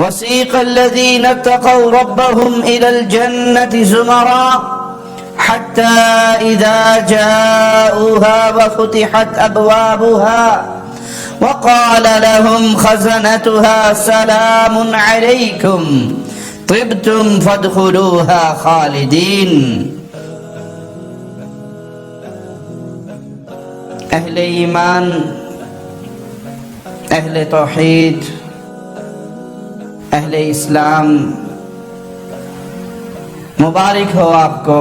وسيق الذين اتقوا ربهم إلى الجنة زمرا حتى إذا جاءوها وفتحت أبوابها وقال لهم خزنتها سلام عليكم طبتم فادخلوها خالدين۔ اہل ایمان، اہل توحید، اہل اسلام، مبارک ہو آپ کو۔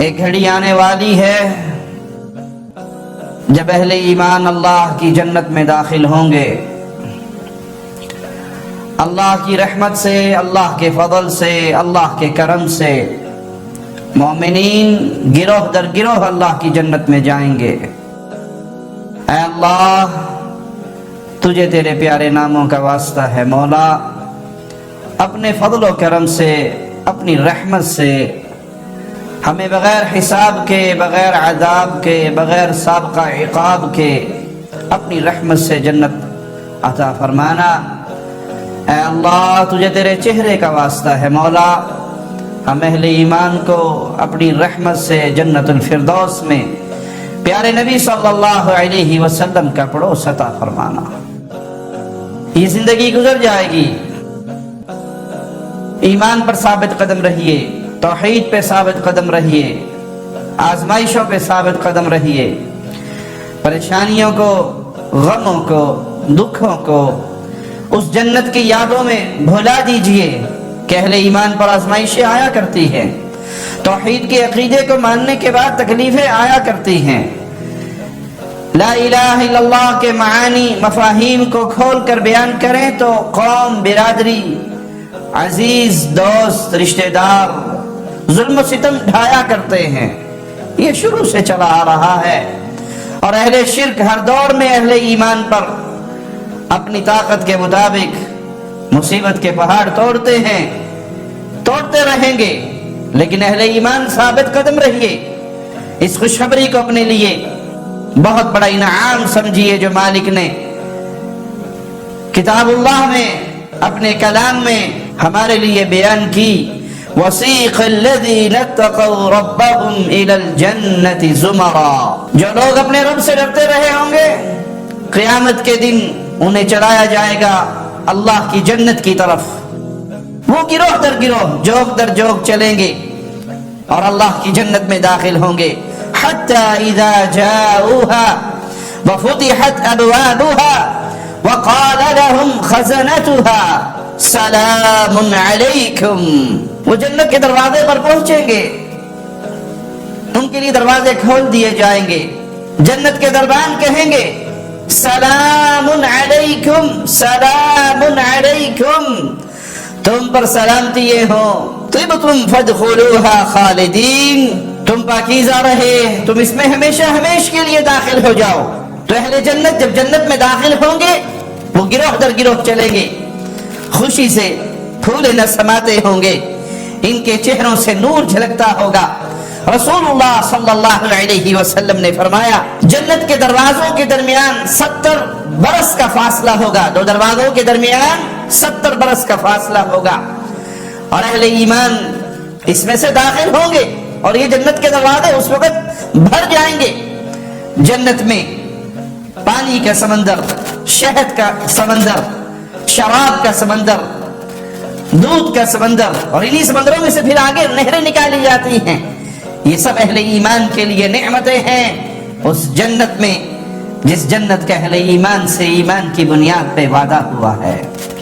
ایک گھڑی آنے والی ہے جب اہل ایمان اللہ کی جنت میں داخل ہوں گے، اللہ کی رحمت سے، اللہ کے فضل سے، اللہ کے کرم سے مومنین گروہ در گروہ اللہ کی جنت میں جائیں گے۔ اے اللہ، تجھے تیرے پیارے ناموں کا واسطہ ہے مولا، اپنے فضل و کرم سے، اپنی رحمت سے ہمیں بغیر حساب کے، بغیر عذاب کے، بغیر سابقہ عقاب کے اپنی رحمت سے جنت عطا فرمانا۔ اے اللہ، تجھے تیرے چہرے کا واسطہ ہے مولا، ہم اہل ایمان کو اپنی رحمت سے جنت الفردوس میں پیارے نبی صلی اللہ علیہ وسلم کا پڑوس عطا فرمانا۔ یہ زندگی گزر جائے گی، ایمان پر ثابت قدم رہیے، توحید پہ ثابت قدم رہیے، آزمائشوں پہ ثابت قدم رہیے، پریشانیوں کو، غموں کو، دکھوں کو اس جنت کی یادوں میں بھلا دیجئے کہ اہل ایمان پر آزمائشیں آیا کرتی ہیں، توحید کے عقیدے کو ماننے کے بعد تکلیفیں آیا کرتی ہیں، لا الہ الا اللہ کے معانی مفاہیم کو کھول کر بیان کریں تو قوم، برادری، عزیز، دوست، رشتہ دار ظلم و ستم ڈھایا کرتے ہیں۔ یہ شروع سے چلا آ رہا ہے، اور اہل شرک ہر دور میں اہل ایمان پر اپنی طاقت کے مطابق مصیبت کے پہاڑ توڑتے ہیں، توڑتے رہیں گے، لیکن اہل ایمان ثابت قدم رہیے۔ اس خوشخبری کو اپنے لیے بہت بڑا انعام سمجھیے جو مالک نے کتاب اللہ میں، اپنے کلام میں ہمارے لیے بیان کی۔ وَسِيقَ الَّذِينَ اتَّقَوْا رَبَّهُمْ إِلَى الْجَنَّةِ زُمَرًا، جو لوگ اپنے رب سے ڈرتے رہے ہوں گے، قیامت کے دن انہیں چلایا جائے گا اللہ کی جنت کی طرف۔ وہ گروہ در گروہ، جوگ در جوگ چلیں گے اور اللہ کی جنت میں داخل ہوں گے۔ حَتَّى إِذَا جَاءُوهَا وَفُتِحَتْ أَبْوَابُهَا وَقَالَ لَهُمْ خَزَنَتُهَا سَلَامٌ عَلَيْكُمْ، وہ جنت کے دروازے پر پہنچیں گے، ان کے لیے دروازے کھول دیے جائیں گے، جنت کے دربان کہیں گے سلام علیکم، سلام علیکم، تم پر سلامتی ہو، طبتم فادخلوها خالدین، تم پاکیزہ رہے، تم اس میں ہمیشہ ہمیش کے لیے داخل ہو جاؤ۔ تو اہل جنت جب جنت میں داخل ہوں گے، وہ گروہ در گروہ چلیں گے، خوشی سے پھول نہ سماتے ہوں گے، ان کے چہروں سے نور جھلکتا ہوگا۔ رسول اللہ صلی اللہ علیہ وسلم نے فرمایا جنت کے دروازوں کے درمیان 70 برس کا فاصلہ ہوگا، دو دروازوں کے درمیان 70 برس کا فاصلہ ہوگا، اور اہل ایمان اس میں سے داخل ہوں گے، اور یہ جنت کے دروازے اس وقت بھر جائیں گے۔ جنت میں پانی کا سمندر، شہد کا سمندر، شراب کا سمندر، دودھ کا سمندر، اور انہی سمندروں میں سے پھر آگے نہریں نکالی جاتی ہیں۔ یہ سب اہل ایمان کے لیے نعمتیں ہیں اس جنت میں، جس جنت کا اہل ایمان سے ایمان کی بنیاد پہ وعدہ ہوا ہے۔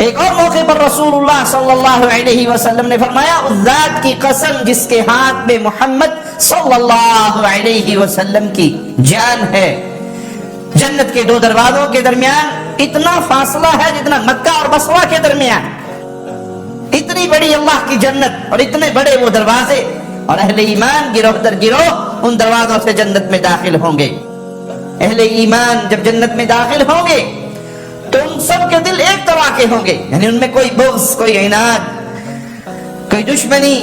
ایک اور موقع پر رسول اللہ صلی اللہ علیہ وسلم نے فرمایا اس ذات کی قسم جس کے ہاتھ میں محمد صلی اللہ علیہ وسلم کی جان ہے، جنت کے دو دروازوں کے درمیان اتنا فاصلہ ہے جتنا مکہ اور بصرہ کے درمیان، اتنی بڑی اللہ کی جنت اور اتنے بڑے وہ دروازے، اور اہل ایمان گروہ در گروہ ان دروازوں سے جنت میں داخل ہوں گے۔ اہل ایمان جب جنت میں داخل ہوں گے تو ان سب کے دل ایک طرح کے ہوں گے، یعنی ان میں کوئی بغض، کوئی عناد، کوئی دشمنی،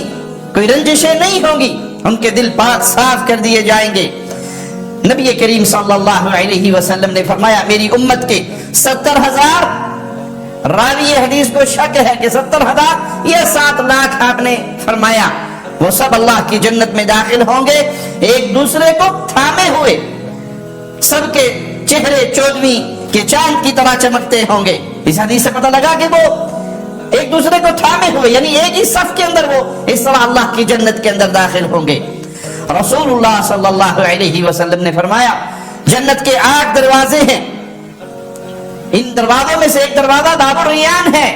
کوئی رنجشیں نہیں ہوں گی، ان کے دل پاک صاف کر دیے جائیں گے۔ نبی کریم صلی اللہ علیہ وسلم نے فرمایا میری امت کے 70,000 راوی حدیث کو شک ہے کہ 70,000 یا 7 لاکھ آپ نے فرمایا، وہ سب اللہ کی جنت میں داخل ہوں گے ایک دوسرے کو تھامے ہوئے، سب کے چہرے 14ویں کے چاند کی طرح چمکتے ہوں گے۔ اس حدیث سے پتہ لگا کہ وہ ایک دوسرے کو تھامے ہوئے، یعنی ایک ہی صف کے اندر وہ اس طرح اللہ کی جنت کے اندر داخل ہوں گے۔ رسول اللہ صلی اللہ علیہ وسلم نے فرمایا جنت کے 8 دروازے ہیں، ان دروازوں میں سے ایک دروازہ باب الریان ہے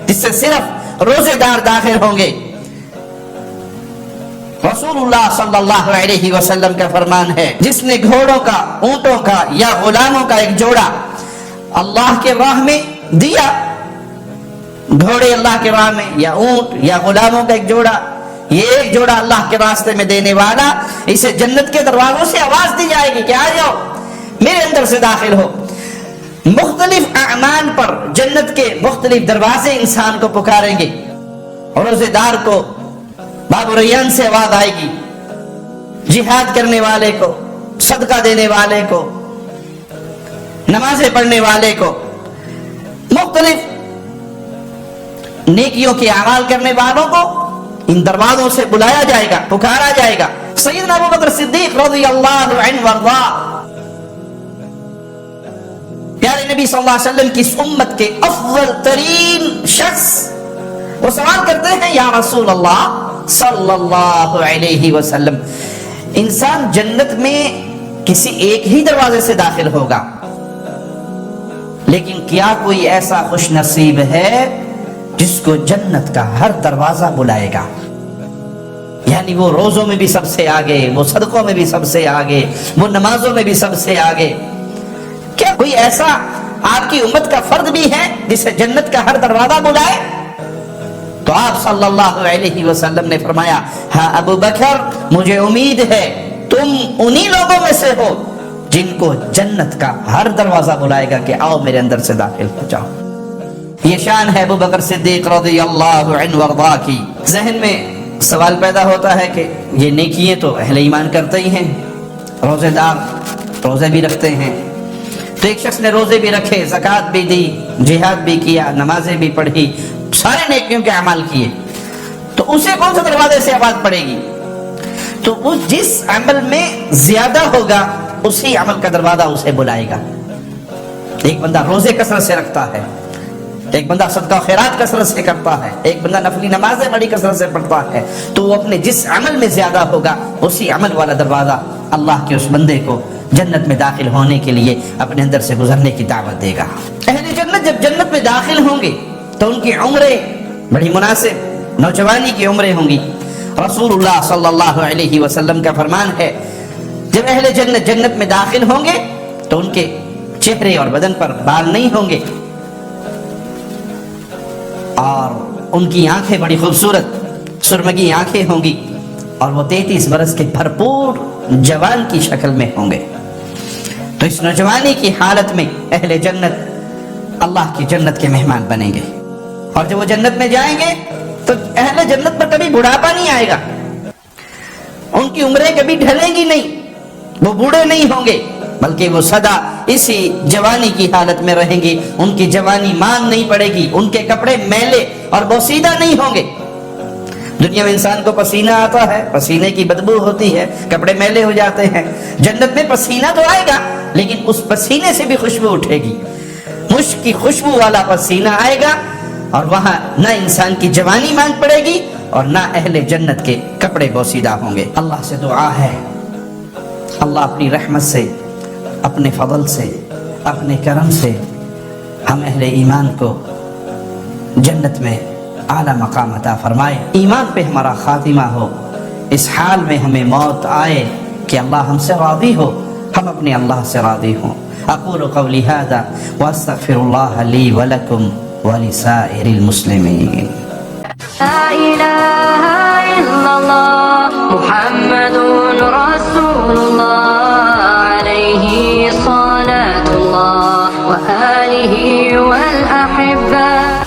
جس سے صرف روزے دار داخل ہوں گے۔ رسول اللہ صلی اللہ علیہ وسلم کا فرمان ہے جس نے گھوڑوں کا، اونٹوں کا یا غلاموں کا ایک جوڑا اللہ کے راہ میں دیا، گھوڑے اللہ کے راہ میں یا اونٹ یا غلاموں کا ایک جوڑا، یہ ایک جوڑا اللہ کے راستے میں دینے والا، اسے جنت کے دروازوں سے آواز دی جائے گی کہ آ جاؤ میرے اندر سے داخل ہو۔ مختلف اعمال پر جنت کے مختلف دروازے انسان کو پکاریں گے، اور روزے دار کو باب الریان سے آواز آئے گی، جہاد کرنے والے کو، صدقہ دینے والے کو، نمازیں پڑھنے والے کو، مختلف نیکیوں کے اعمال کرنے والوں کو ان دروازوں سے بلایا جائے گا، پکارا جائے گا۔ سیدنا ابو بکر صدیق رضی اللہ عنہ وارضا، پیارے نبی صلی اللہ علیہ وسلم کی اس امت کے افضل ترین شخص، وہ سوال کرتے ہیں یا رسول اللہ صلی اللہ علیہ وسلم، انسان جنت میں کسی ایک ہی دروازے سے داخل ہوگا، لیکن کیا کوئی ایسا خوش نصیب ہے جس کو جنت کا ہر دروازہ بلائے گا؟ یعنی وہ روزوں میں بھی سب سے آگے، وہ صدقوں میں بھی سب سے آگے، وہ نمازوں میں بھی سب سے آگے۔ کیا کوئی ایسا آپ کی امت کا فرد بھی ہے جسے جنت کا ہر دروازہ بلائے؟ تو آپ صلی اللہ علیہ وسلم نے فرمایا ہاں ابو بکر، مجھے امید ہے تم انہی لوگوں میں سے ہو جن کو جنت کا ہر دروازہ بلائے گا کہ آؤ میرے اندر سے داخل ہو جاؤ۔ یہ شان ہے ابو بکر صدیق رضی اللہ عنہ وارضا کی۔ ذہن میں سوال پیدا ہوتا ہے کہ یہ نیکیاں تو اہل ایمان کرتے ہی ہیں، روزے دار روزے بھی رکھتے ہیں، تو ایک شخص نے روزے بھی رکھے، زکوٰۃ بھی دی، جہاد بھی کیا، نمازیں بھی پڑھی، سارے نیکیوں کے اعمال کیے، تو اسے کون سے دروازے سے آواز پڑے گی؟ تو وہ جس عمل میں زیادہ ہوگا اسی عمل کا دروازہ اسے بلائے گا۔ ایک بندہ روزے کثرت سے رکھتا ہے، ایک بندہ صدقہ خیرات کثرت سے کرتا ہے، ایک بندہ نفلی نمازیں بڑی کثرت سے پڑھتا ہے، تو وہ اپنے جس عمل میں زیادہ ہوگا اسی عمل والا دروازہ اللہ کے اس بندے کو جنت میں داخل ہونے کے لیے اپنے اندر سے گزرنے کی دعوت دے گا۔ اہل جنت جب جنت میں داخل ہوں گے تو ان کی عمریں بڑی مناسب نوجوانی کی عمریں ہوں گی۔ رسول اللہ صلی اللہ علیہ وسلم کا فرمان ہے جب اہل جنت جنت میں داخل ہوں گے تو ان کے چہرے اور بدن پر بال نہیں ہوں گے، اور ان کی آنکھیں بڑی خوبصورت سرمگی آنکھیں ہوں گی، اور وہ 33 برس کے بھرپور جوان کی شکل میں ہوں گے۔ تو اس نوجوانی کی حالت میں اہل جنت اللہ کی جنت کے مہمان بنیں گے، اور جب وہ جنت میں جائیں گے تو اہل جنت پر کبھی بڑھاپا نہیں آئے گا، ان کی عمریں کبھی ڈھلیں گی نہیں، وہ بوڑھے نہیں ہوں گے، بلکہ وہ سدا اسی جوانی کی حالت میں رہیں گے، ان کی جوانی مان نہیں پڑے گی، ان کے کپڑے میلے اور بوسیدہ نہیں ہوں گے۔ دنیا میں انسان کو پسینہ آتا ہے، پسینے کی بدبو ہوتی ہے، کپڑے میلے ہو جاتے ہیں، جنت میں پسینہ تو آئے گا لیکن اس پسینے سے بھی خوشبو اٹھے گی، مشک کی خوشبو والا پسینہ آئے گا، اور وہاں نہ انسان کی جوانی مان پڑے گی اور نہ اہل جنت کے کپڑے بوسیدہ ہوں گے۔ اللہ سے دعا ہے اللہ اپنی رحمت سے، اپنے فضل سے، اپنے کرم سے ہم اہل ایمان کو جنت میں اعلیٰ مقام عطا فرمائے، ایمان پہ ہمارا خاتمہ ہو، اس حال میں ہمیں موت آئے کہ اللہ ہم سے راضی ہو، ہم اپنے اللہ سے راضی ہوں۔ اقول قولی ھذا واستغفر اللہ لی ولکم ولسائر المسلمین۔ لا إله إلا الله محمد رسول الله